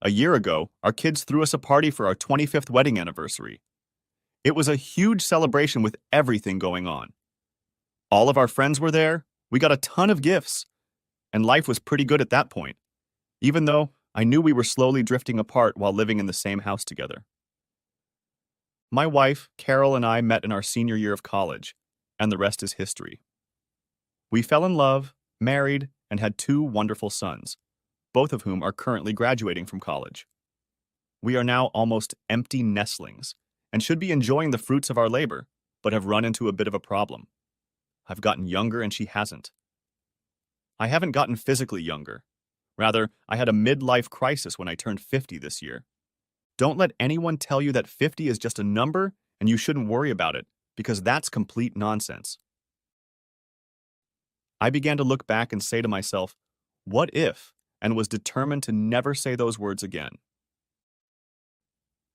A year ago, our kids threw us a party for our 25th wedding anniversary. It was a huge celebration with everything going on. All of our friends were there, we got a ton of gifts, and life was pretty good at that point, even though I knew we were slowly drifting apart while living in the same house together. My wife, Carol, and I met in our senior year of college, and the rest is history. We fell in love, married, and had two wonderful sons, both of whom are currently graduating from college. We are now almost empty nestlings and should be enjoying the fruits of our labor, but have run into a bit of a problem. I've gotten younger and she hasn't. I haven't gotten physically younger. Rather, I had a midlife crisis when I turned 50 this year. Don't let anyone tell you that 50 is just a number and you shouldn't worry about it, because that's complete nonsense. I began to look back and say to myself, what if, and was determined to never say those words again.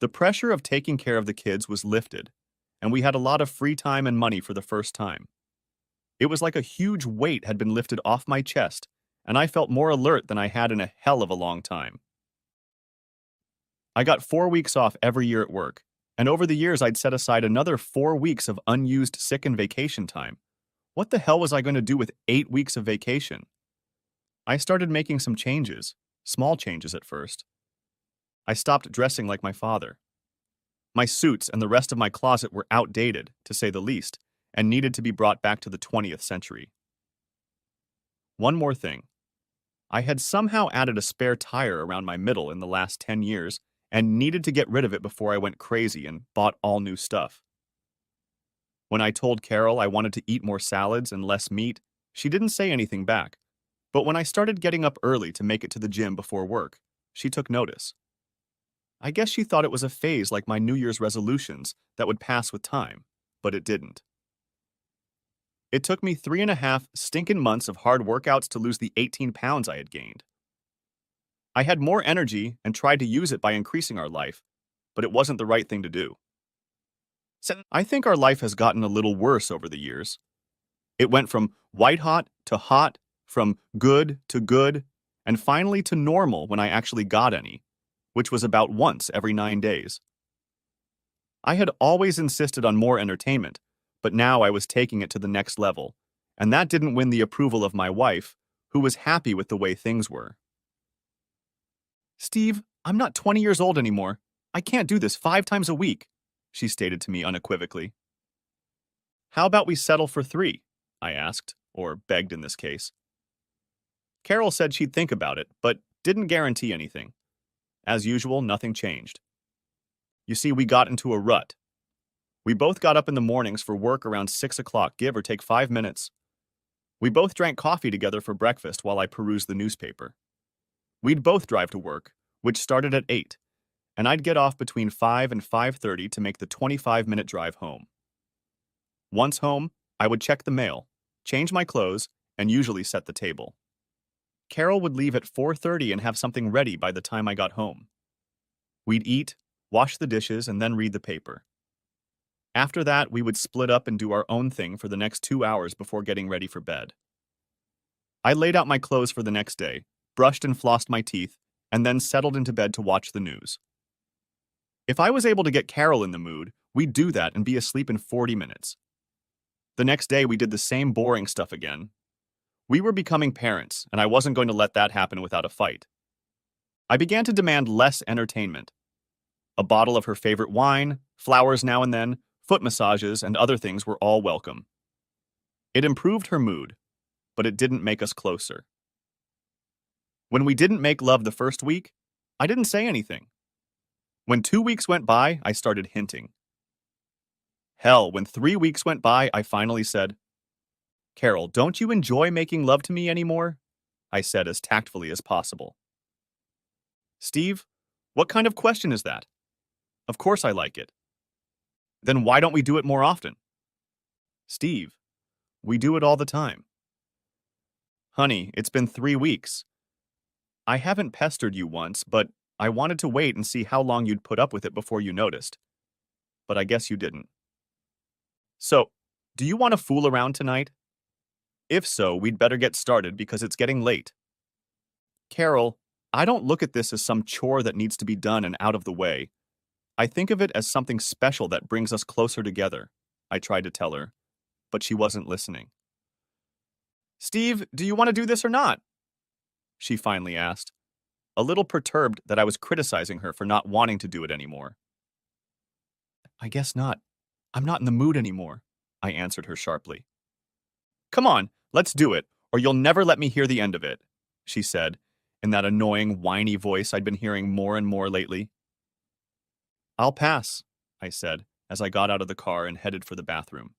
The pressure of taking care of the kids was lifted, and we had a lot of free time and money for the first time. It was like a huge weight had been lifted off my chest, and I felt more alert than I had in a hell of a long time. I got 4 weeks off every year at work, and over the years I'd set aside another 4 weeks of unused sick and vacation time. What the hell was I going to do with 8 weeks of vacation? I started making some changes, small changes at first. I stopped dressing like my father. My suits and the rest of my closet were outdated, to say the least, and needed to be brought back to the 20th century. One more thing. I had somehow added a spare tire around my middle in the last 10 years and needed to get rid of it before I went crazy and bought all new stuff. When I told Carol I wanted to eat more salads and less meat, she didn't say anything back. But when I started getting up early to make it to the gym before work, she took notice. I guess she thought it was a phase like my New Year's resolutions that would pass with time, but it didn't. It took me 3.5 stinking months of hard workouts to lose the 18 pounds I had gained. I had more energy and tried to use it by increasing our life, but it wasn't the right thing to do. I think our life has gotten a little worse over the years. It went from white hot to hot, from good to good, and finally to normal when I actually got any, which was about once every 9 days. I had always insisted on more entertainment, but now I was taking it to the next level, and that didn't win the approval of my wife, who was happy with the way things were. "Steve, I'm not 20 years old anymore. I can't do this 5 times a week," she stated to me unequivocally. "How about we settle for 3?" I asked, or begged in this case. Carol said she'd think about it, but didn't guarantee anything. As usual, nothing changed. You see, we got into a rut. We both got up in the mornings for work around 6 o'clock, give or take 5 minutes. We both drank coffee together for breakfast while I perused the newspaper. We'd both drive to work, which started at 8, and I'd get off between 5 and 5:30 to make the 25-minute drive home. Once home, I would check the mail, change my clothes, and usually set the table. Carol would leave at 4:30 and have something ready by the time I got home. We'd eat, wash the dishes, and then read the paper. After that, we would split up and do our own thing for the next 2 hours before getting ready for bed. I laid out my clothes for the next day, brushed and flossed my teeth, and then settled into bed to watch the news. If I was able to get Carol in the mood, we'd do that and be asleep in 40 minutes. The next day, we did the same boring stuff again. We were becoming parents, and I wasn't going to let that happen without a fight. I began to demand less entertainment. A bottle of her favorite wine, flowers now and then, foot massages, and other things were all welcome. It improved her mood, but it didn't make us closer. When we didn't make love the first week, I didn't say anything. When 2 weeks went by, I started hinting. Hell, when 3 weeks went by, I finally said, "Carol, don't you enjoy making love to me anymore?" I said as tactfully as possible. "Steve, what kind of question is that? Of course I like it." "Then why don't we do it more often?" "Steve, we do it all the time." "Honey, it's been 3 weeks. I haven't pestered you once, but I wanted to wait and see how long you'd put up with it before you noticed. But I guess you didn't. So, do you want to fool around tonight? If so, we'd better get started because it's getting late." "Carol, I don't look at this as some chore that needs to be done and out of the way. I think of it as something special that brings us closer together, I tried to tell her, but she wasn't listening. Steve, do you want to do this or not? She finally asked, a little perturbed that I was criticizing her for not wanting to do it anymore. I guess not. I'm not in the mood anymore, I answered her sharply. Come on, let's do it, or you'll never let me hear the end of it, she said, in that annoying, whiny voice I'd been hearing more and more lately. I'll pass, I said, as I got out of the car and headed for the bathroom.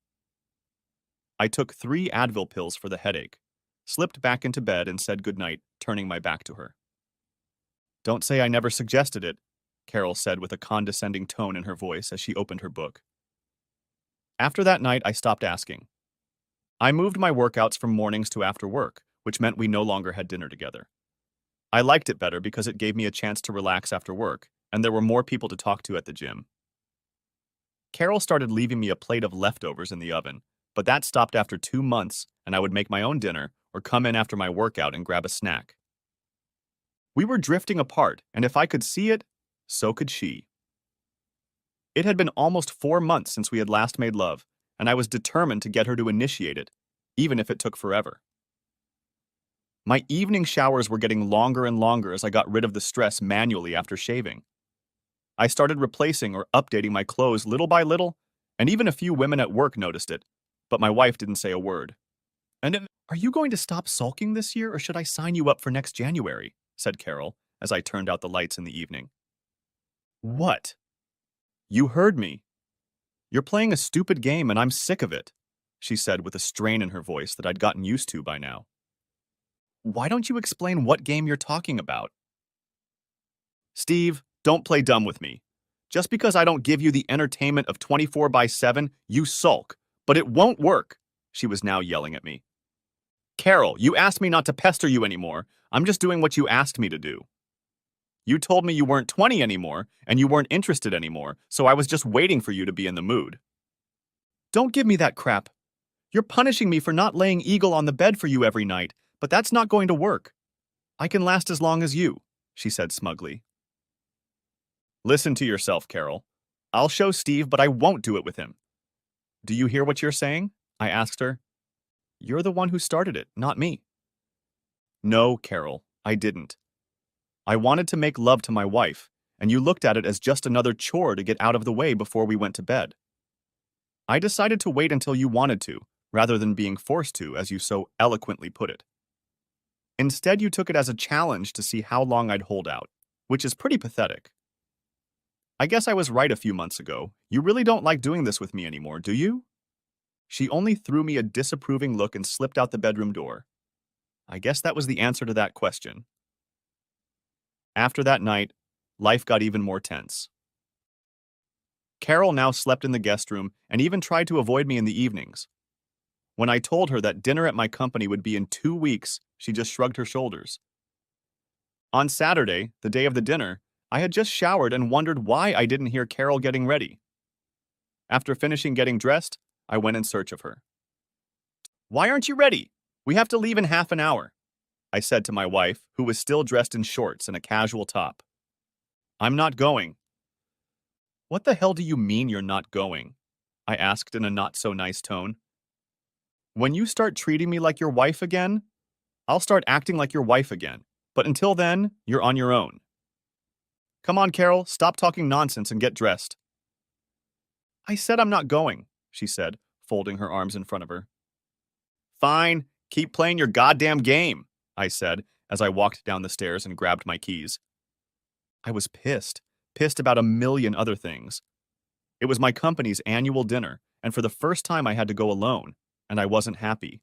I took 3 Advil pills for the headache, slipped back into bed and said goodnight, turning my back to her. Don't say I never suggested it, Carol said with a condescending tone in her voice as she opened her book. After that night, I stopped asking. I moved my workouts from mornings to after work, which meant we no longer had dinner together. I liked it better because it gave me a chance to relax after work, and there were more people to talk to at the gym. Carol started leaving me a plate of leftovers in the oven, but that stopped after 2 months, and I would make my own dinner or come in after my workout and grab a snack. We were drifting apart, and if I could see it, so could she. It had been almost 4 months since we had last made love, and I was determined to get her to initiate it, even if it took forever. My evening showers were getting longer and longer as I got rid of the stress manually after shaving. I started replacing or updating my clothes little by little, and even a few women at work noticed it, but my wife didn't say a word. Are you going to stop sulking this year, or should I sign you up for next January? Said Carol, as I turned out the lights in the evening. What? You heard me. You're playing a stupid game and I'm sick of it, she said with a strain in her voice that I'd gotten used to by now. Why don't you explain what game you're talking about? Steve, don't play dumb with me. Just because I don't give you the entertainment of 24/7, you sulk. But it won't work, she was now yelling at me. Carol, you asked me not to pester you anymore. I'm just doing what you asked me to do. You told me you weren't 20 anymore, and you weren't interested anymore, so I was just waiting for you to be in the mood. Don't give me that crap. You're punishing me for not laying eagle on the bed for you every night, but that's not going to work. I can last as long as you, she said smugly. Listen to yourself, Carol. I'll show Steve, but I won't do it with him. Do you hear what you're saying? I asked her. You're the one who started it, not me. No, Carol, I didn't. I wanted to make love to my wife, and you looked at it as just another chore to get out of the way before we went to bed. I decided to wait until you wanted to, rather than being forced to, as you so eloquently put it. Instead, you took it as a challenge to see how long I'd hold out, which is pretty pathetic. I guess I was right a few months ago. You really don't like doing this with me anymore, do you? She only threw me a disapproving look and slipped out the bedroom door. I guess that was the answer to that question. After that night, life got even more tense. Carol now slept in the guest room and even tried to avoid me in the evenings. When I told her that dinner at my company would be in 2 weeks, she just shrugged her shoulders. On Saturday, the day of the dinner, I had just showered and wondered why I didn't hear Carol getting ready. After finishing getting dressed, I went in search of her. Why aren't you ready? We have to leave in half an hour, I said to my wife, who was still dressed in shorts and a casual top. I'm not going. What the hell do you mean you're not going? I asked in a not-so-nice tone. When you start treating me like your wife again, I'll start acting like your wife again. But until then, you're on your own. Come on, Carol, stop talking nonsense and get dressed. I said I'm not going, she said, folding her arms in front of her. Fine, keep playing your goddamn game, I said, as I walked down the stairs and grabbed my keys. I was pissed about a million other things. It was my company's annual dinner, and for the first time I had to go alone, and I wasn't happy.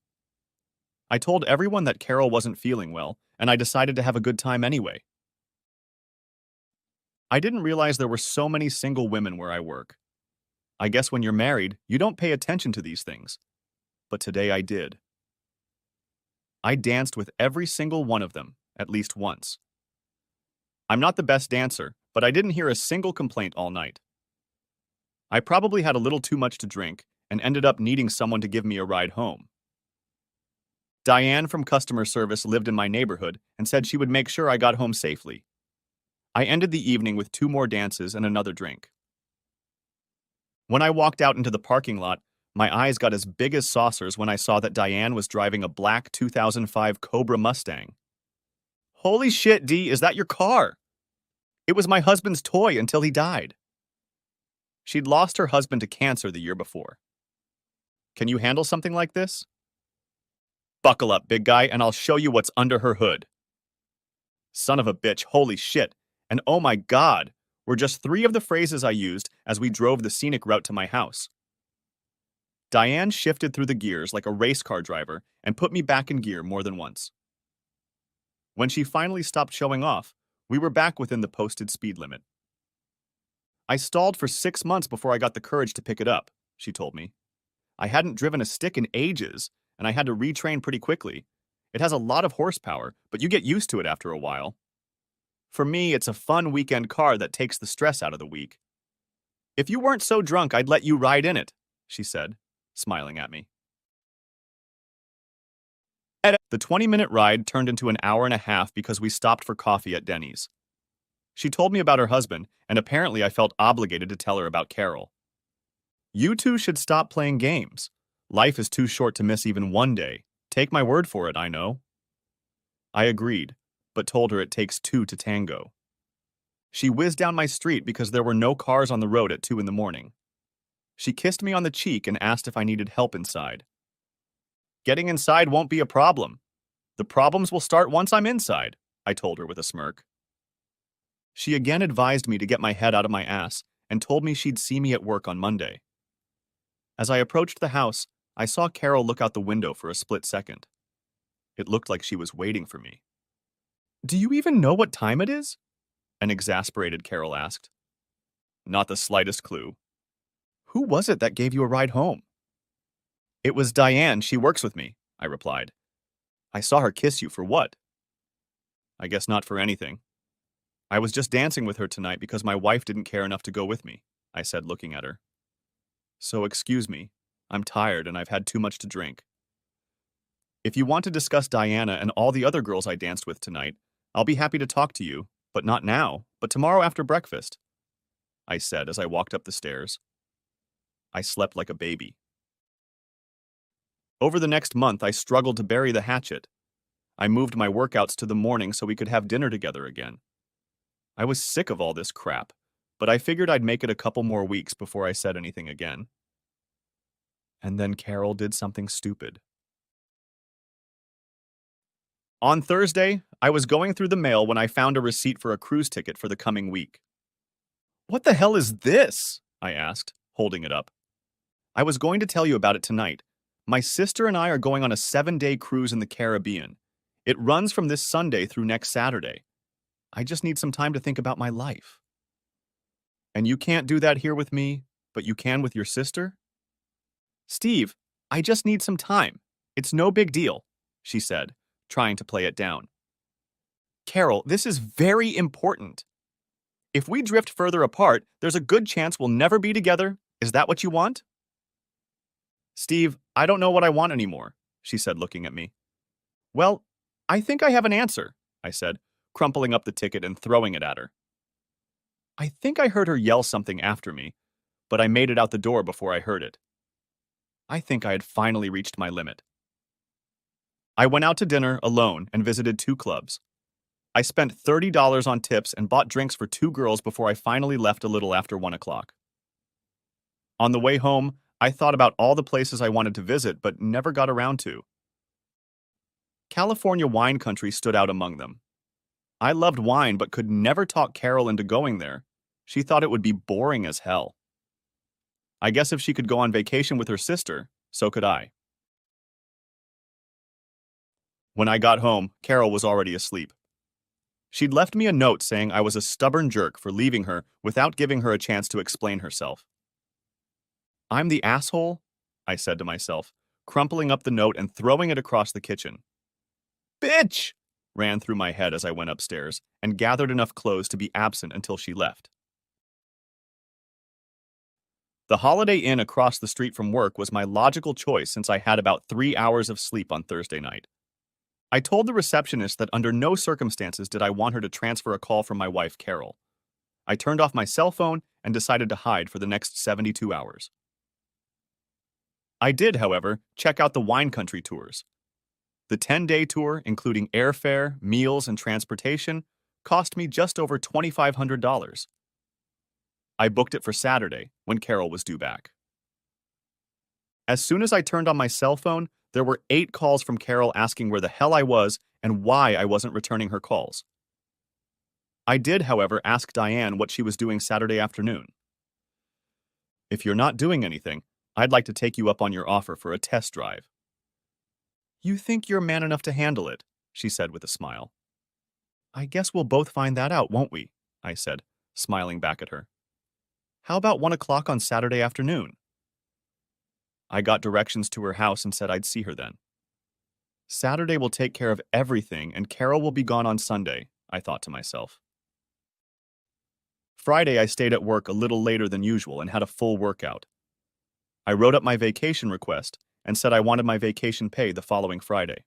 I told everyone that Carol wasn't feeling well, and I decided to have a good time anyway. I didn't realize there were so many single women where I work. I guess when you're married, you don't pay attention to these things. But today I did. I danced with every single one of them, at least once. I'm not the best dancer, but I didn't hear a single complaint all night. I probably had a little too much to drink and ended up needing someone to give me a ride home. Diane from customer service lived in my neighborhood and said she would make sure I got home safely. I ended the evening with 2 more dances and another drink. When I walked out into the parking lot, my eyes got as big as saucers when I saw that Diane was driving a black 2005 Cobra Mustang. Holy shit, Dee, is that your car? It was my husband's toy until he died. She'd lost her husband to cancer the year before. Can you handle something like this? Buckle up, big guy, and I'll show you what's under her hood. Son of a bitch, holy shit. And oh my god, were just 3 of the phrases I used as we drove the scenic route to my house. Diane shifted through the gears like a race car driver and put me back in gear more than once. When she finally stopped showing off, we were back within the posted speed limit. I stalled for 6 months before I got the courage to pick it up, she told me. I hadn't driven a stick in ages, and I had to retrain pretty quickly. It has a lot of horsepower, but you get used to it after a while. For me, it's a fun weekend car that takes the stress out of the week. If you weren't so drunk, I'd let you ride in it, she said, smiling at me. The 20-minute ride turned into an hour and a half because we stopped for coffee at Denny's. She told me about her husband, and apparently I felt obligated to tell her about Carol. You two should stop playing games. Life is too short to miss even one day. Take my word for it, I know. I agreed, but told her it takes 2 to tango. She whizzed down my street because there were no cars on the road at 2 in the morning. She kissed me on the cheek and asked if I needed help inside. Getting inside won't be a problem. The problems will start once I'm inside, I told her with a smirk. She again advised me to get my head out of my ass and told me she'd see me at work on Monday. As I approached the house, I saw Carol look out the window for a split second. It looked like she was waiting for me. Do you even know what time it is? An exasperated Carol asked. Not the slightest clue. Who was it that gave you a ride home? It was Diane, she works with me, I replied. I saw her kiss you for what? I guess not for anything. I was just dancing with her tonight because my wife didn't care enough to go with me, I said, looking at her. So excuse me, I'm tired and I've had too much to drink. If you want to discuss Diana and all the other girls I danced with tonight, I'll be happy to talk to you, but not now, but tomorrow after breakfast, I said as I walked up the stairs. I slept like a baby. Over the next month, I struggled to bury the hatchet. I moved my workouts to the morning so we could have dinner together again. I was sick of all this crap, but I figured I'd make it a couple more weeks before I said anything again. And then Carol did something stupid. On Thursday, I was going through the mail when I found a receipt for a cruise ticket for the coming week. What the hell is this? I asked, holding it up. I was going to tell you about it tonight. My sister and I are going on a 7-day cruise in the Caribbean. It runs from this Sunday through next Saturday. I just need some time to think about my life. And you can't do that here with me, but you can with your sister? Steve, I just need some time. It's no big deal, she said, trying to play it down. Carol, this is very important. If we drift further apart, there's a good chance we'll never be together. Is that what you want? Steve, I don't know what I want anymore, she said, looking at me. Well, I think I have an answer, I said, crumpling up the ticket and throwing it at her. I think I heard her yell something after me, but I made it out the door before I heard it. I think I had finally reached my limit. I went out to dinner alone and visited 2 clubs. I spent $30 on tips and bought drinks for 2 girls before I finally left a little after 1 o'clock. On the way home, I thought about all the places I wanted to visit but never got around to. California wine country stood out among them. I loved wine but could never talk Carol into going there. She thought it would be boring as hell. I guess if she could go on vacation with her sister, so could I. When I got home, Carol was already asleep. She'd left me a note saying I was a stubborn jerk for leaving her without giving her a chance to explain herself. I'm the asshole? I said to myself, crumpling up the note and throwing it across the kitchen. Bitch! Ran through my head as I went upstairs and gathered enough clothes to be absent until she left. The Holiday Inn across the street from work was my logical choice since I had about 3 hours of sleep on Thursday night. I told the receptionist that under no circumstances did I want her to transfer a call from my wife, Carol. I turned off my cell phone and decided to hide for the next 72 hours. I did, however, check out the wine country tours. The 10-day tour, including airfare, meals, and transportation, cost me just over $2,500. I booked it for Saturday, when Carol was due back. As soon as I turned on my cell phone, there were 8 calls from Carol asking where the hell I was and why I wasn't returning her calls. I did, however, ask Diane what she was doing Saturday afternoon. If you're not doing anything, I'd like to take you up on your offer for a test drive. You think you're man enough to handle it, she said with a smile. I guess we'll both find that out, won't we? I said, smiling back at her. How about 1 o'clock on Saturday afternoon? I got directions to her house and said I'd see her then. Saturday will take care of everything and Carol will be gone on Sunday, I thought to myself. Friday, I stayed at work a little later than usual and had a full workout. I wrote up my vacation request and said I wanted my vacation pay the following Friday.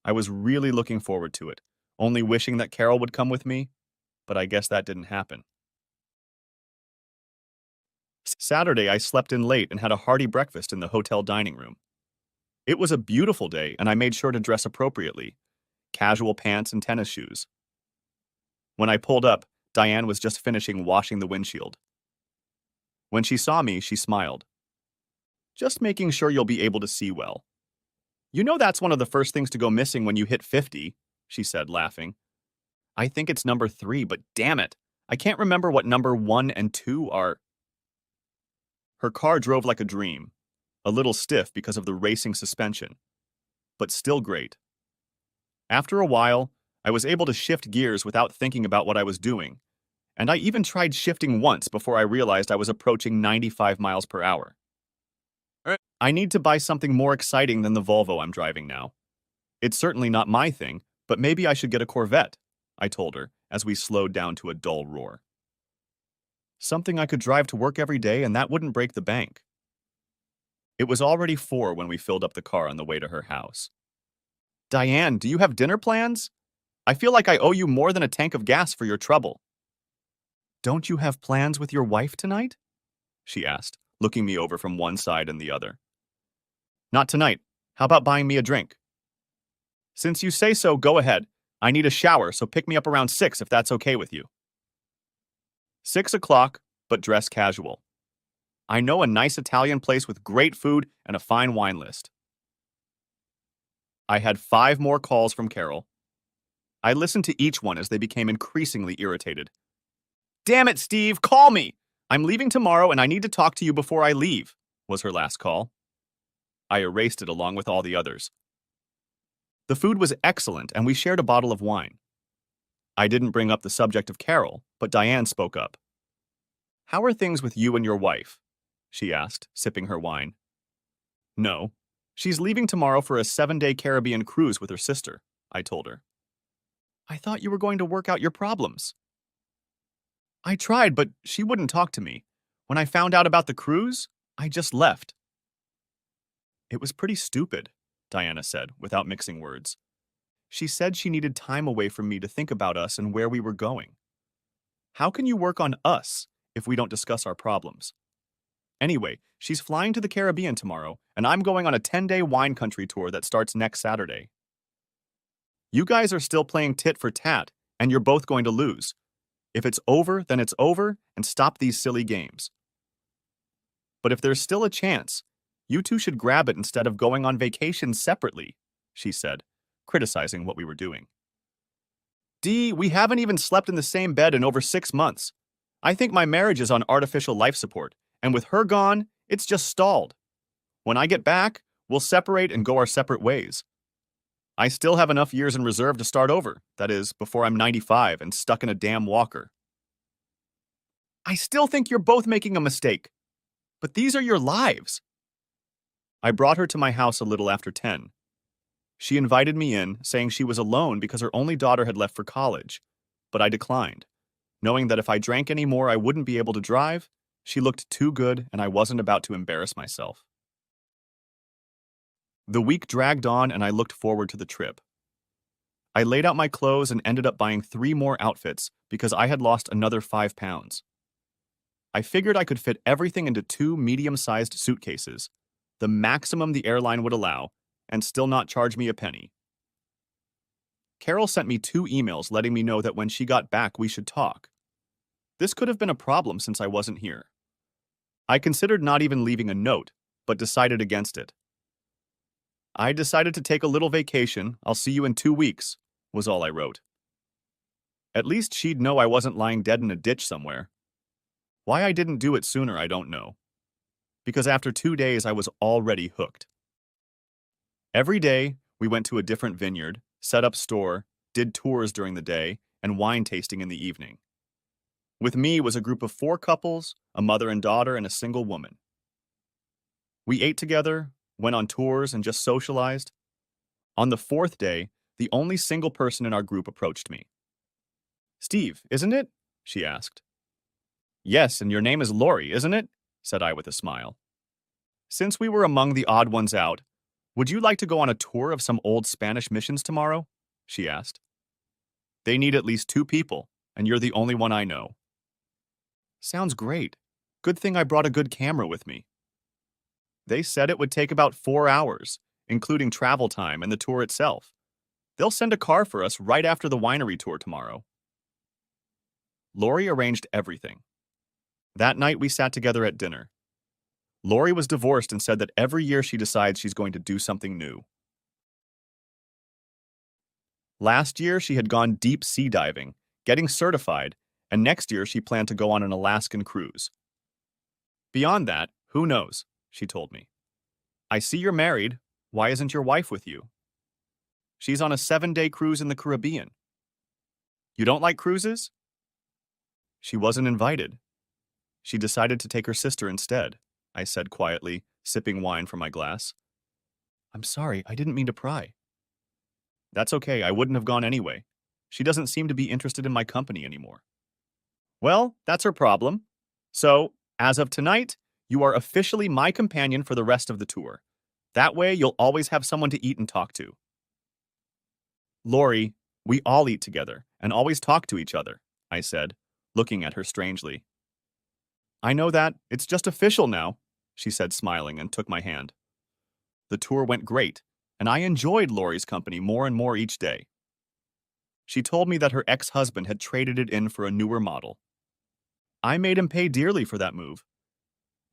I was really looking forward to it, only wishing that Carol would come with me, but I guess that didn't happen. Saturday, I slept in late and had a hearty breakfast in the hotel dining room. It was a beautiful day and I made sure to dress appropriately, casual pants and tennis shoes. When I pulled up, Diane was just finishing washing the windshield. When she saw me, she smiled. Just making sure you'll be able to see well. You know that's one of the first things to go missing when you hit 50, she said, laughing. I think it's number 3, but damn it, I can't remember what number 1 and 2 are. Her car drove like a dream, a little stiff because of the racing suspension, but still great. After a while, I was able to shift gears without thinking about what I was doing, and I even tried shifting once before I realized I was approaching 95 miles per hour. I need to buy something more exciting than the Volvo I'm driving now. It's certainly not my thing, but maybe I should get a Corvette, I told her as we slowed down to a dull roar. Something I could drive to work every day and that wouldn't break the bank. It was already 4 when we filled up the car on the way to her house. Diane, do you have dinner plans? I feel like I owe you more than a tank of gas for your trouble. Don't you have plans with your wife tonight? She asked, looking me over from one side and the other. Not tonight. How about buying me a drink? Since you say so, go ahead. I need a shower, so pick me up around 6 if that's okay with you. 6 o'clock, but dress casual. I know a nice Italian place with great food and a fine wine list. I had 5 more calls from Carol. I listened to each one as they became increasingly irritated. Damn it, Steve, call me! I'm leaving tomorrow and I need to talk to you before I leave, was her last call. I erased it along with all the others. The food was excellent and we shared a bottle of wine. I didn't bring up the subject of Carol, but Diane spoke up. How are things with you and your wife? She asked, sipping her wine. No. She's leaving tomorrow for a 7-day Caribbean cruise with her sister, I told her. I thought you were going to work out your problems. I tried, but she wouldn't talk to me. When I found out about the cruise, I just left. It was pretty stupid, Diana said, without mixing words. She said she needed time away from me to think about us and where we were going. How can you work on us if we don't discuss our problems? Anyway, she's flying to the Caribbean tomorrow, and I'm going on a 10-day wine country tour that starts next Saturday. You guys are still playing tit for tat, and you're both going to lose. If it's over, then it's over, and stop these silly games. But if there's still a chance, you two should grab it instead of going on vacation separately, she said, criticizing what we were doing. Dee, we haven't even slept in the same bed in over 6 months. I think my marriage is on artificial life support, and with her gone, it's just stalled. When I get back, we'll separate and go our separate ways. I still have enough years in reserve to start over, that is, before I'm 95 and stuck in a damn walker. I still think you're both making a mistake. But these are your lives. I brought her to my house a little after 10. She invited me in, saying she was alone because her only daughter had left for college, but I declined. Knowing that if I drank any more I wouldn't be able to drive, she looked too good and I wasn't about to embarrass myself. The week dragged on and I looked forward to the trip. I laid out my clothes and ended up buying 3 more outfits because I had lost another 5 pounds. I figured I could fit everything into 2 medium-sized suitcases, the maximum the airline would allow, and still not charge me a penny. Carol sent me 2 emails letting me know that when she got back we should talk. This could have been a problem since I wasn't here. I considered not even leaving a note, but decided against it. I decided to take a little vacation. I'll see you in 2 weeks, was all I wrote. At least she'd know I wasn't lying dead in a ditch somewhere. Why I didn't do it sooner, I don't know. Because after 2 days, I was already hooked. Every day, we went to a different vineyard, set up store, did tours during the day, and wine tasting in the evening. With me was a group of 4 couples, a mother and daughter, and a single woman. We ate together, went on tours, and just socialized. On the 4th day, the only single person in our group approached me. "Steve, isn't it?" she asked. "Yes, and your name is Lori, isn't it?" said I with a smile. "Since we were among the odd ones out, would you like to go on a tour of some old Spanish missions tomorrow?" she asked. "They need at least 2 people, and you're the only one I know." "Sounds great. Good thing I brought a good camera with me." They said it would take about 4 hours, including travel time and the tour itself. They'll send a car for us right after the winery tour tomorrow. Lori arranged everything. That night we sat together at dinner. Lori was divorced and said that every year she decides she's going to do something new. Last year she had gone deep sea diving, getting certified, and next year she planned to go on an Alaskan cruise. Beyond that, who knows, she told me. "I see you're married. Why isn't your wife with you?" "She's on a 7-day cruise in the Caribbean." "You don't like cruises?" "She wasn't invited. She decided to take her sister instead," I said quietly, sipping wine from my glass. "I'm sorry, I didn't mean to pry." "That's okay, I wouldn't have gone anyway. She doesn't seem to be interested in my company anymore." "Well, that's her problem. So, as of tonight, you are officially my companion for the rest of the tour. That way, you'll always have someone to eat and talk to." "Lori, we all eat together and always talk to each other," I said, looking at her strangely. "I know that. It's just official now," she said, smiling, and took my hand. The tour went great, and I enjoyed Lori's company more and more each day. She told me that her ex-husband had traded it in for a newer model. I made him pay dearly for that move.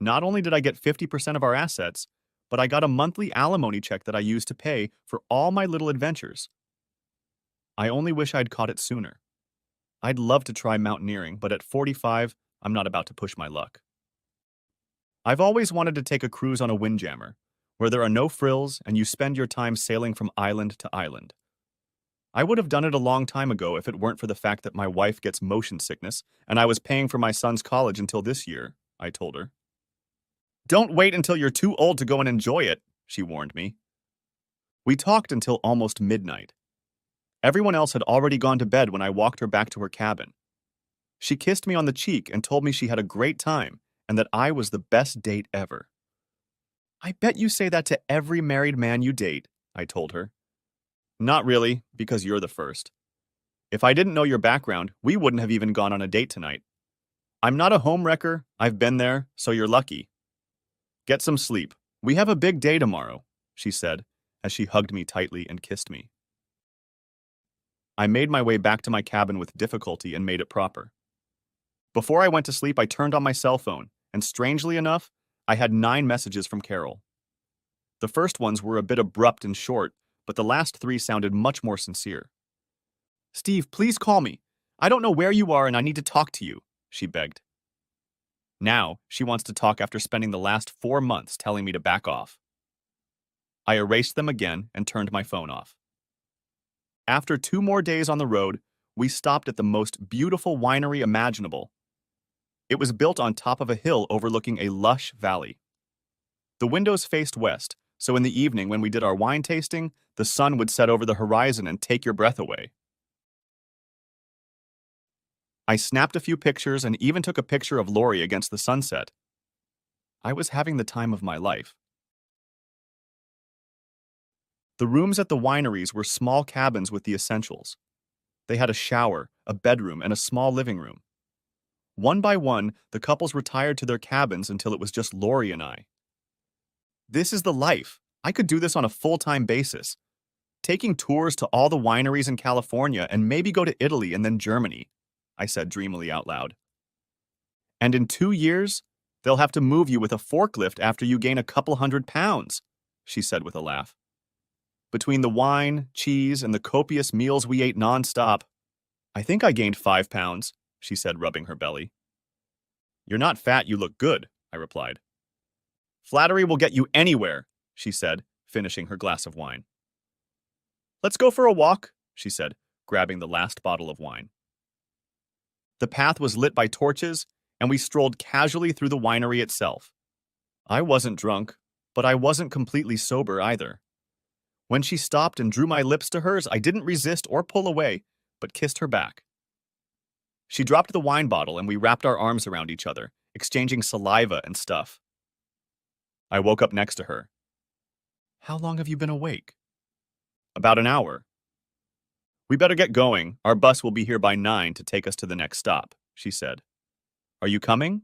Not only did I get 50% of our assets, but I got a monthly alimony check that I used to pay for all my little adventures. I only wish I'd caught it sooner. I'd love to try mountaineering, but at 45, I'm not about to push my luck. I've always wanted to take a cruise on a windjammer, where there are no frills and you spend your time sailing from island to island. I would have done it a long time ago if it weren't for the fact that my wife gets motion sickness and I was paying for my son's college until this year, I told her. "Don't wait until you're too old to go and enjoy it," she warned me. We talked until almost midnight. Everyone else had already gone to bed when I walked her back to her cabin. She kissed me on the cheek and told me she had a great time and that I was the best date ever. "I bet you say that to every married man you date," I told her. "Not really, because you're the first. If I didn't know your background, we wouldn't have even gone on a date tonight. I'm not a homewrecker, I've been there, so you're lucky. Get some sleep. We have a big day tomorrow," she said, as she hugged me tightly and kissed me. I made my way back to my cabin with difficulty and made it proper. Before I went to sleep, I turned on my cell phone, and strangely enough, I had 9 messages from Carol. The first ones were a bit abrupt and short, but the last 3 sounded much more sincere. "Steve, please call me. I don't know where you are and I need to talk to you," she begged. Now, she wants to talk after spending the last 4 months telling me to back off. I erased them again and turned my phone off. After 2 more days on the road, we stopped at the most beautiful winery imaginable. It was built on top of a hill overlooking a lush valley. The windows faced west, so in the evening when we did our wine tasting, the sun would set over the horizon and take your breath away. I snapped a few pictures and even took a picture of Lori against the sunset. I was having the time of my life. The rooms at the wineries were small cabins with the essentials. They had a shower, a bedroom, and a small living room. One by one, the couples retired to their cabins until it was just Lori and I. This is the life. I could do this on a full-time basis. Taking tours to all the wineries in California and maybe go to Italy and then Germany, I said dreamily out loud. And in 2 years, they'll have to move you with a forklift after you gain a couple 100 pounds, she said with a laugh. Between the wine, cheese, and the copious meals we ate nonstop, I think I gained 5 pounds, she said, rubbing her belly. You're not fat, you look good, I replied. Flattery will get you anywhere, she said, finishing her glass of wine. Let's go for a walk, she said, grabbing the last bottle of wine. The path was lit by torches, and we strolled casually through the winery itself. I wasn't drunk, but I wasn't completely sober either. When she stopped and drew my lips to hers, I didn't resist or pull away, but kissed her back. She dropped the wine bottle and we wrapped our arms around each other, exchanging saliva and stuff. I woke up next to her. How long have you been awake? About an hour. We better get going. Our bus will be here by 9 to take us to the next stop, she said. Are you coming?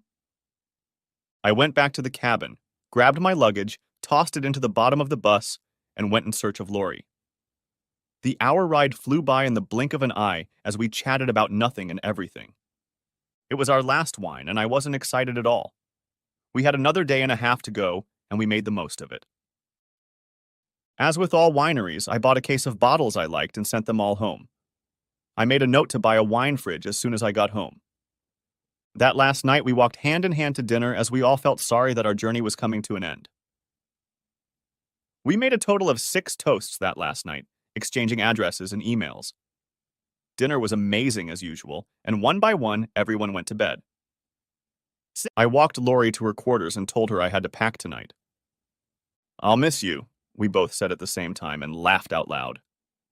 I went back to the cabin, grabbed my luggage, tossed it into the bottom of the bus, and went in search of Lori. The hour ride flew by in the blink of an eye as we chatted about nothing and everything. It was our last wine, and I wasn't excited at all. We had another day and a half to go, and we made the most of it. As with all wineries, I bought a case of bottles I liked and sent them all home. I made a note to buy a wine fridge as soon as I got home. That last night, we walked hand in hand to dinner as we all felt sorry that our journey was coming to an end. We made a total of 6 toasts that last night, exchanging addresses and emails. Dinner was amazing as usual, and one by one, everyone went to bed. I walked Lori to her quarters and told her I had to pack tonight. I'll miss you, we both said at the same time and laughed out loud.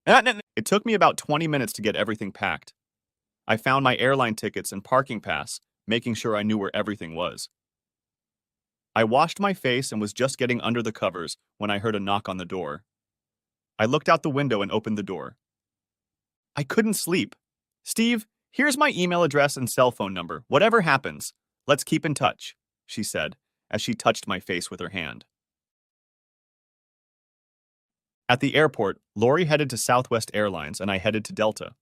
It took me about 20 minutes to get everything packed. I found my airline tickets and parking pass, making sure I knew where everything was. I washed my face and was just getting under the covers when I heard a knock on the door. I looked out the window and opened the door. I couldn't sleep. Steve, here's my email address and cell phone number. Whatever happens, let's keep in touch, she said, as she touched my face with her hand. At the airport, Lori headed to Southwest Airlines and I headed to Delta.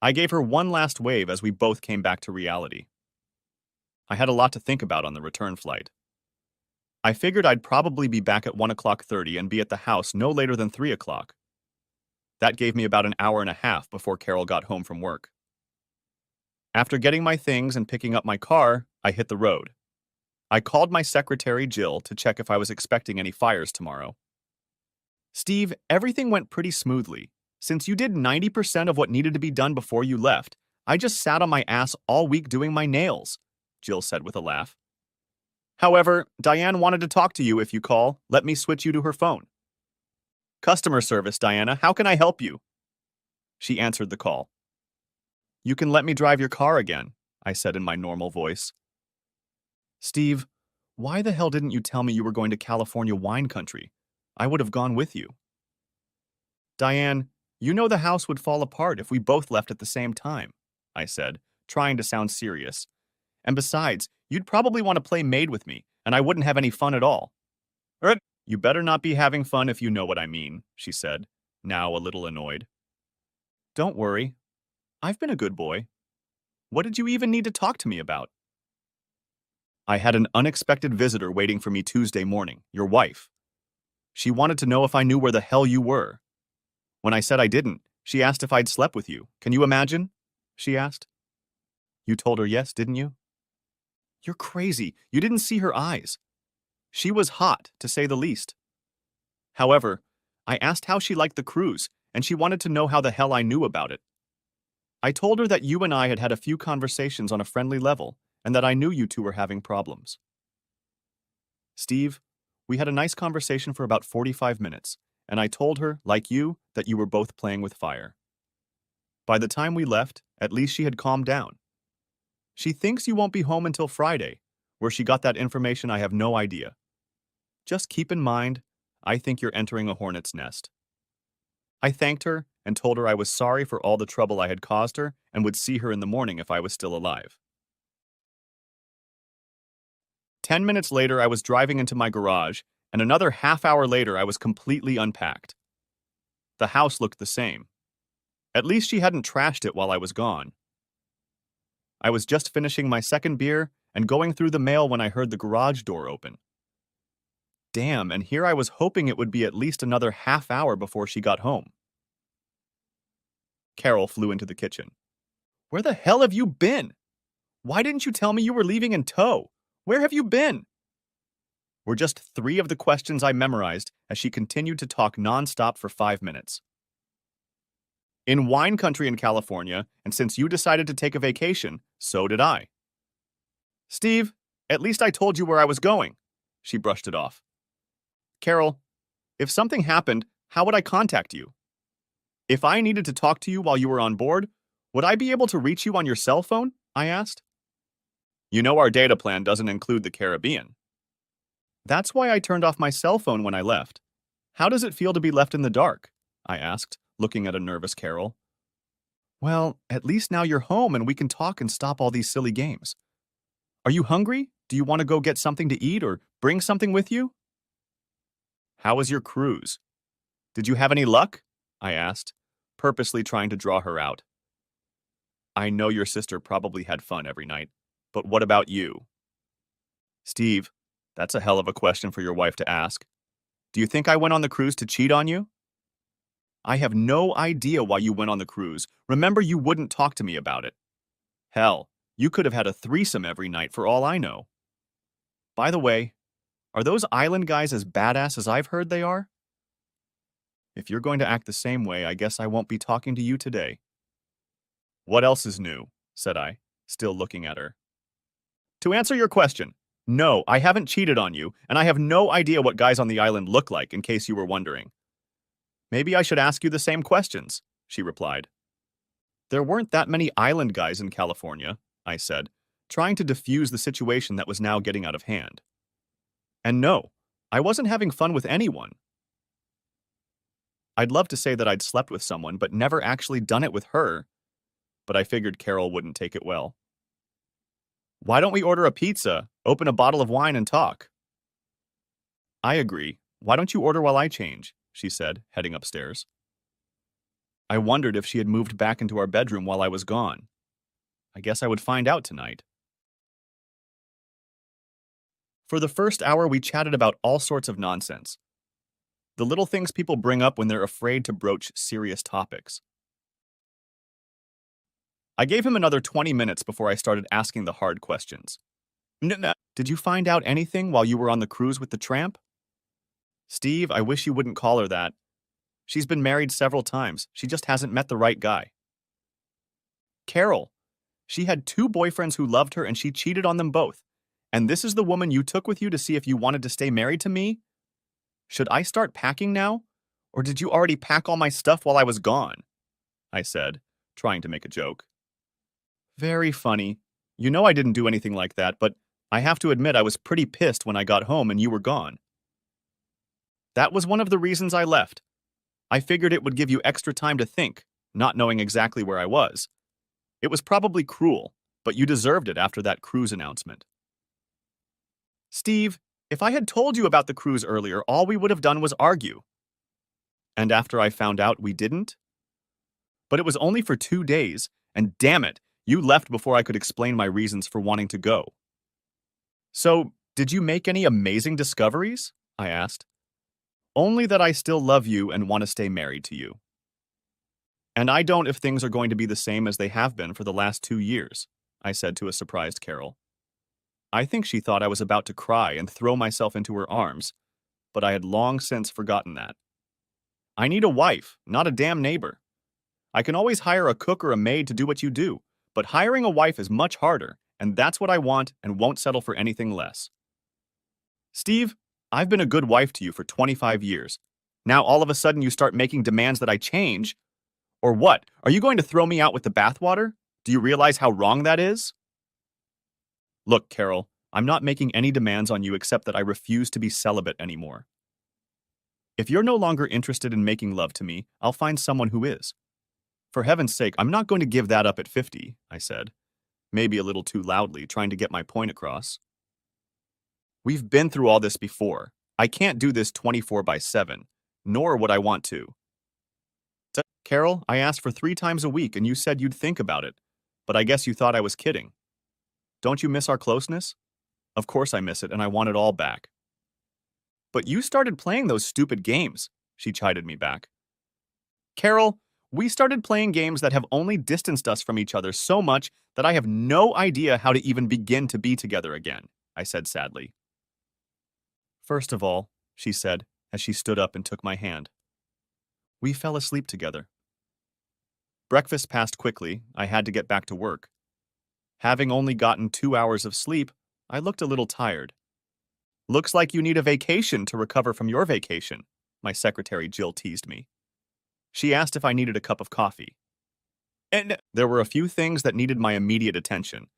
I gave her one last wave as we both came back to reality. I had a lot to think about on the return flight. I figured I'd probably be back at 1:30 and be at the house no later than 3 o'clock. That gave me about an hour and a half before Carol got home from work. After getting my things and picking up my car, I hit the road. I called my secretary, Jill, to check if I was expecting any fires tomorrow. Steve, everything went pretty smoothly. Since you did 90% of what needed to be done before you left, I just sat on my ass all week doing my nails, Jill said with a laugh. However, Diane wanted to talk to you if you call. Let me switch you to her phone. Customer service, Diana, how can I help you? She answered the call. You can let me drive your car again, I said in my normal voice. Steve, why the hell didn't you tell me you were going to California wine country? I would have gone with you. Diane, you know the house would fall apart if we both left at the same time, I said, trying to sound serious. And besides, you'd probably want to play maid with me, and I wouldn't have any fun at all. You better not be having fun if you know what I mean, she said, now a little annoyed. Don't worry. I've been a good boy. What did you even need to talk to me about? I had an unexpected visitor waiting for me Tuesday morning, your wife. She wanted to know if I knew where the hell you were. When I said I didn't, she asked if I'd slept with you. Can you imagine? She asked. You told her yes, didn't you? You're crazy. You didn't see her eyes. She was hot, to say the least. However, I asked how she liked the cruise, and she wanted to know how the hell I knew about it. I told her that you and I had had a few conversations on a friendly level, and that I knew you two were having problems. Steve, we had a nice conversation for about 45 minutes, and I told her, like you, that you were both playing with fire. By the time we left, at least she had calmed down. She thinks you won't be home until Friday. Where she got that information, I have no idea. Just keep in mind, I think you're entering a hornet's nest. I thanked her and told her I was sorry for all the trouble I had caused her and would see her in the morning if I was still alive. 10 minutes later, I was driving into my garage, and another half-hour later, I was completely unpacked. The house looked the same. At least she hadn't trashed it while I was gone. I was just finishing my second beer and going through the mail when I heard the garage door open. Damn, and here I was hoping it would be at least another half hour before she got home. Carol flew into the kitchen. Where the hell have you been? Why didn't you tell me you were leaving in tow? Where have you been? Were just 3 of the questions I memorized as she continued to talk nonstop for 5 minutes. In wine country in California, and since you decided to take a vacation, so did I. Steve, at least I told you where I was going. She brushed it off. Carol, if something happened, how would I contact you? If I needed to talk to you while you were on board, would I be able to reach you on your cell phone? I asked. You know our data plan doesn't include the Caribbean. That's why I turned off my cell phone when I left. How does it feel to be left in the dark? I asked, looking at a nervous Carol. Well, at least now you're home and we can talk and stop all these silly games. Are you hungry? Do you want to go get something to eat or bring something with you? How was your cruise? Did you have any luck? I asked, purposely trying to draw her out. I know your sister probably had fun every night, but what about you? Steve, that's a hell of a question for your wife to ask. Do you think I went on the cruise to cheat on you? I have no idea why you went on the cruise. Remember, you wouldn't talk to me about it. Hell, you could have had a threesome every night for all I know. By the way, are those island guys as badass as I've heard they are? If you're going to act the same way, I guess I won't be talking to you today. What else is new? Said I, still looking at her. To answer your question, no, I haven't cheated on you, and I have no idea what guys on the island look like, in case you were wondering. Maybe I should ask you the same questions, she replied. There weren't that many island guys in California, I said, trying to diffuse the situation that was now getting out of hand. And no, I wasn't having fun with anyone. I'd love to say that I'd slept with someone, but never actually done it with her. But I figured Carol wouldn't take it well. Why don't we order a pizza, open a bottle of wine, and talk? I agree. Why don't you order while I change? She said, heading upstairs. I wondered if she had moved back into our bedroom while I was gone. I guess I would find out tonight. For the first hour, we chatted about all sorts of nonsense. The little things people bring up when they're afraid to broach serious topics. I gave him another 20 minutes before I started asking the hard questions. Did you find out anything while you were on the cruise with the tramp? Steve, I wish you wouldn't call her that. She's been married several times. She just hasn't met the right guy. Carol, she had 2 boyfriends who loved her and she cheated on them both. And this is the woman you took with you to see if you wanted to stay married to me? Should I start packing now? Or did you already pack all my stuff while I was gone? I said, trying to make a joke. Very funny. You know I didn't do anything like that, but I have to admit I was pretty pissed when I got home and you were gone. That was one of the reasons I left. I figured it would give you extra time to think, not knowing exactly where I was. It was probably cruel, but you deserved it after that cruise announcement. Steve, if I had told you about the cruise earlier, all we would have done was argue. And after I found out, we didn't? But it was only for 2 days, and damn it, you left before I could explain my reasons for wanting to go. So, did you make any amazing discoveries? I asked. Only that I still love you and want to stay married to you. And I don't if things are going to be the same as they have been for the last 2 years, I said to a surprised Carol. I think she thought I was about to cry and throw myself into her arms, but I had long since forgotten that. I need a wife, not a damn neighbor. I can always hire a cook or a maid to do what you do, but hiring a wife is much harder, and that's what I want and won't settle for anything less. Steve, I've been a good wife to you for 25 years. Now all of a sudden you start making demands that I change? Or what? Are you going to throw me out with the bathwater? Do you realize how wrong that is? Look, Carol, I'm not making any demands on you except that I refuse to be celibate anymore. If you're no longer interested in making love to me, I'll find someone who is. For heaven's sake, I'm not going to give that up at 50, I said, maybe a little too loudly, trying to get my point across. We've been through all this before. I can't do this 24/7, nor would I want to. Carol, I asked for 3 times a week and you said you'd think about it, but I guess you thought I was kidding. Don't you miss our closeness? Of course I miss it and I want it all back. But you started playing those stupid games, she chided me back. Carol, we started playing games that have only distanced us from each other so much that I have no idea how to even begin to be together again, I said sadly. First of all, she said, as she stood up and took my hand, we fell asleep together. Breakfast passed quickly. I had to get back to work. Having only gotten 2 hours of sleep, I looked a little tired. Looks like you need a vacation to recover from your vacation, my secretary Jill teased me. She asked if I needed a cup of coffee. And there were a few things that needed my immediate attention,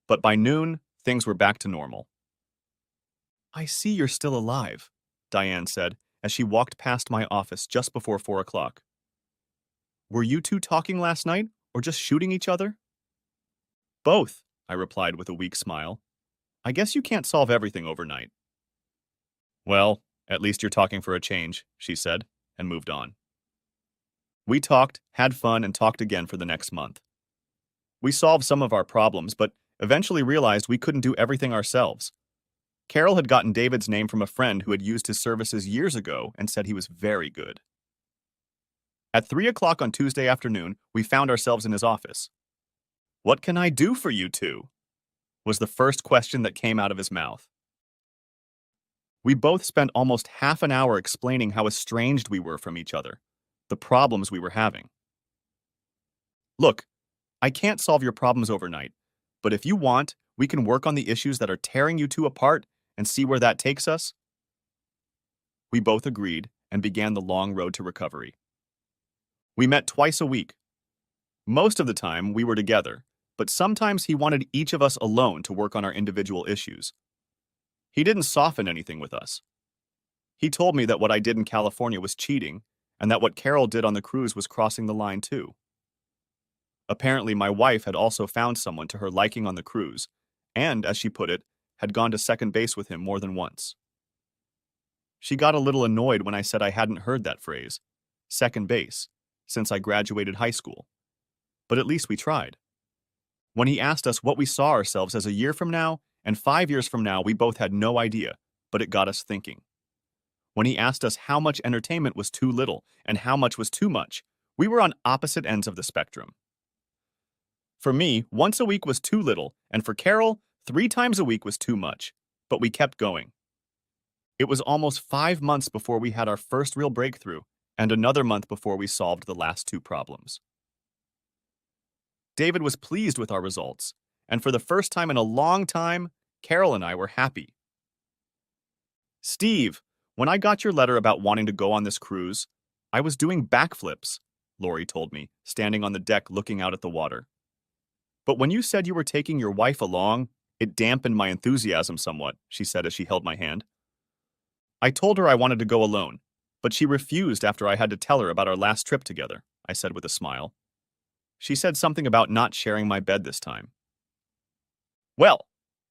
but by noon, things were back to normal. I see you're still alive, Diane said as she walked past my office just before 4 o'clock. Were you two talking last night, or just shooting each other? Both, I replied with a weak smile. I guess you can't solve everything overnight. Well, at least you're talking for a change, she said, and moved on. We talked, had fun, and talked again for the next month. We solved some of our problems, but eventually realized we couldn't do everything ourselves. Carol had gotten David's name from a friend who had used his services years ago and said he was very good. At 3 o'clock on Tuesday afternoon, we found ourselves in his office. What can I do for you two? Was the first question that came out of his mouth. We both spent almost half an hour explaining how estranged we were from each other, the problems we were having. Look, I can't solve your problems overnight, but if you want, we can work on the issues that are tearing you two apart and see where that takes us. We both agreed and began the long road to recovery. We met twice a week. Most of the time, we were together, but sometimes he wanted each of us alone to work on our individual issues. He didn't soften anything with us. He told me that what I did in California was cheating, and that what Carol did on the cruise was crossing the line too. Apparently, my wife had also found someone to her liking on the cruise, and, as she put it, had gone to second base with him more than once. She got a little annoyed when I said I hadn't heard that phrase, second base, since I graduated high school. But at least we tried. When he asked us what we saw ourselves as a year from now and 5 years from now, we both had no idea, but it got us thinking. When he asked us how much entertainment was too little and how much was too much, we were on opposite ends of the spectrum. For me, once a week was too little, and for Carol, 3 times a week was too much, but we kept going. It was almost 5 months before we had our first real breakthrough, and another month before we solved the last 2 problems. David was pleased with our results, and for the first time in a long time, Carol and I were happy. Steve, when I got your letter about wanting to go on this cruise, I was doing backflips, Lori told me, standing on the deck looking out at the water. But when you said you were taking your wife along, it dampened my enthusiasm somewhat, she said as she held my hand. I told her I wanted to go alone, but she refused after I had to tell her about our last trip together, I said with a smile. She said something about not sharing my bed this time. Well,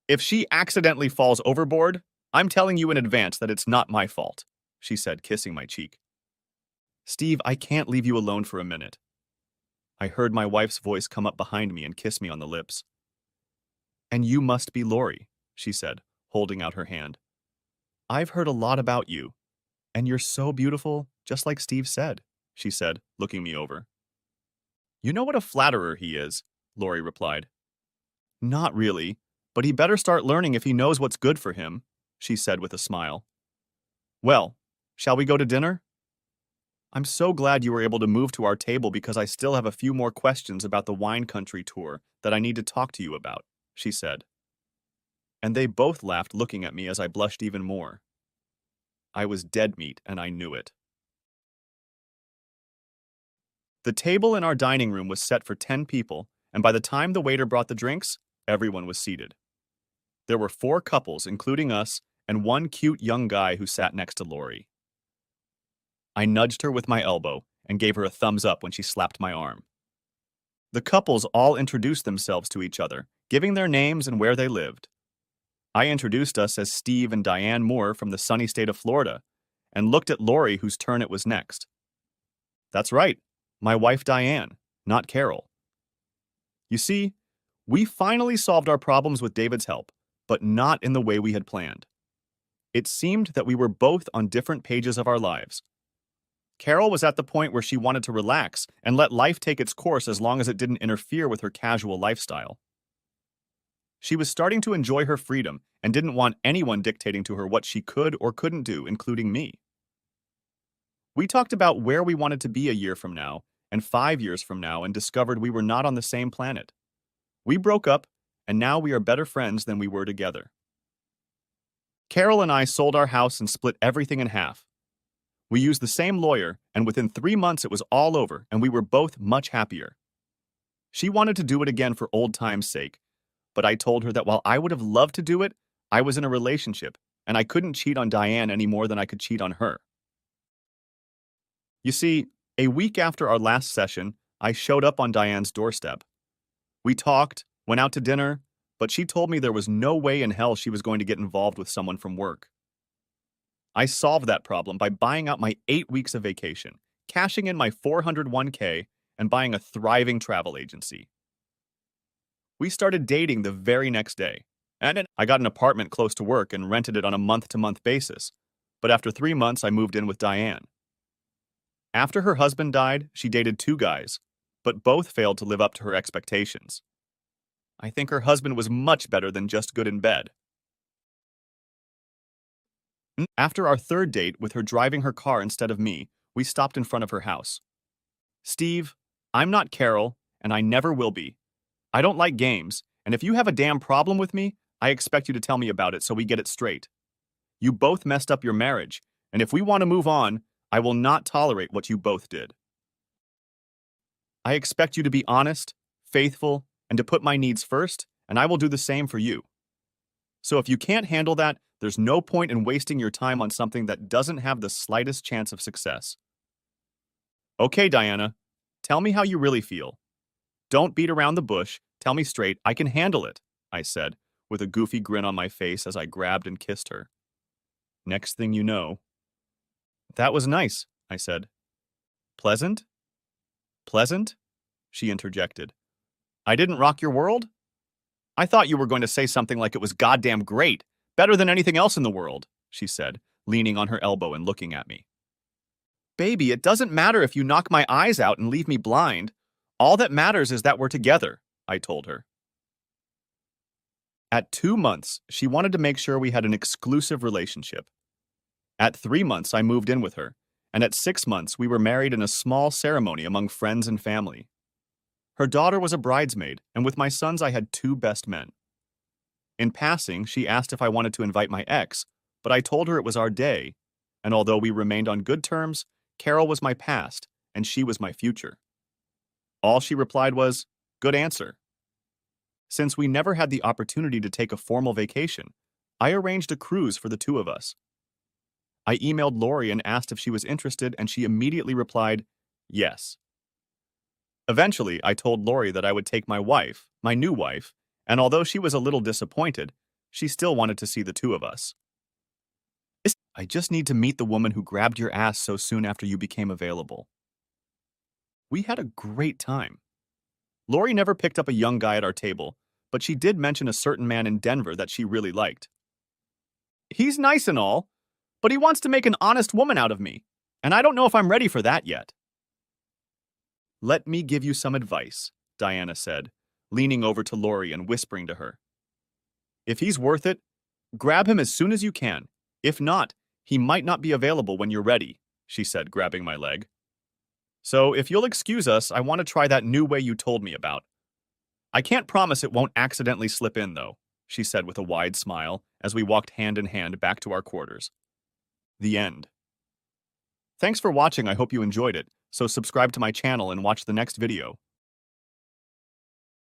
if she accidentally falls overboard, I'm telling you in advance that it's not my fault, she said, kissing my cheek. Steve, I can't leave you alone for a minute. I heard my wife's voice come up behind me and kiss me on the lips. And you must be Lori, she said, holding out her hand. I've heard a lot about you, and you're so beautiful, just like Steve said, she said, looking me over. You know what a flatterer he is, Lori replied. Not really, but he better start learning if he knows what's good for him, she said with a smile. Well, shall we go to dinner? I'm so glad you were able to move to our table because I still have a few more questions about the wine country tour that I need to talk to you about, she said. And they both laughed, looking at me as I blushed even more. I was dead meat, and I knew it. The table in our dining room was set for 10 people, and by the time the waiter brought the drinks, everyone was seated. There were 4 couples, including us, and one cute young guy who sat next to Lori. I nudged her with my elbow and gave her a thumbs up when she slapped my arm. The couples all introduced themselves to each other, giving their names and where they lived. I introduced us as Steve and Diane Moore from the sunny state of Florida, and looked at Lori, whose turn it was next. That's right, my wife Diane, not Carol. You see, we finally solved our problems with David's help, but not in the way we had planned. It seemed that we were both on different pages of our lives. Carol was at the point where she wanted to relax and let life take its course as long as it didn't interfere with her casual lifestyle. She was starting to enjoy her freedom and didn't want anyone dictating to her what she could or couldn't do, including me. We talked about where we wanted to be a year from now and 5 years from now and discovered we were not on the same planet. We broke up, and now we are better friends than we were together. Carol and I sold our house and split everything in half. We used the same lawyer, and within 3 months it was all over, and we were both much happier. She wanted to do it again for old time's sake, but I told her that while I would have loved to do it, I was in a relationship, and I couldn't cheat on Diane any more than I could cheat on her. You see, a week after our last session, I showed up on Diane's doorstep. We talked, went out to dinner, but she told me there was no way in hell she was going to get involved with someone from work. I solved that problem by buying out my 8 weeks of vacation, cashing in my 401k, and buying a thriving travel agency. We started dating the very next day, and I got an apartment close to work and rented it on a month-to-month basis, but after 3 months I moved in with Diane. After her husband died, she dated 2 guys, but both failed to live up to her expectations. I think her husband was much better than just good in bed. After our 3rd date, with her driving her car instead of me, we stopped in front of her house. Steve, I'm not Carol, and I never will be. I don't like games, and if you have a damn problem with me, I expect you to tell me about it so we get it straight. You both messed up your marriage, and if we want to move on, I will not tolerate what you both did. I expect you to be honest, faithful, and to put my needs first, and I will do the same for you. So if you can't handle that, there's no point in wasting your time on something that doesn't have the slightest chance of success. Okay, Diana, tell me how you really feel. Don't beat around the bush, tell me straight, I can handle it, I said, with a goofy grin on my face as I grabbed and kissed her. Next thing you know... That was nice, I said. Pleasant? Pleasant? She interjected. I didn't rock your world? I thought you were going to say something like it was goddamn great, better than anything else in the world, she said, leaning on her elbow and looking at me. Baby, it doesn't matter if you knock my eyes out and leave me blind. All that matters is that we're together, I told her. At 2 months, she wanted to make sure we had an exclusive relationship. At 3 months, I moved in with her, and at 6 months, we were married in a small ceremony among friends and family. Her daughter was a bridesmaid, and with my sons, I had 2 best men. In passing, she asked if I wanted to invite my ex, but I told her it was our day, and although we remained on good terms, Carol was my past, and she was my future. All she replied was, "Good answer." Since we never had the opportunity to take a formal vacation, I arranged a cruise for the 2 of us. I emailed Lori and asked if she was interested, and she immediately replied, yes. Eventually, I told Lori that I would take my wife, my new wife, and although she was a little disappointed, she still wanted to see the 2 of us. I just need to meet the woman who grabbed your ass so soon after you became available. We had a great time. Lori never picked up a young guy at our table, but she did mention a certain man in Denver that she really liked. He's nice and all, but he wants to make an honest woman out of me, and I don't know if I'm ready for that yet. Let me give you some advice, Diana said, leaning over to Lori and whispering to her. If he's worth it, grab him as soon as you can. If not, he might not be available when you're ready, she said, grabbing my leg. So if you'll excuse us, I want to try that new way you told me about. I can't promise it won't accidentally slip in, though, she said with a wide smile as we walked hand in hand back to our quarters. The end. Thanks for watching. I hope you enjoyed it, so subscribe to my channel and watch the next video.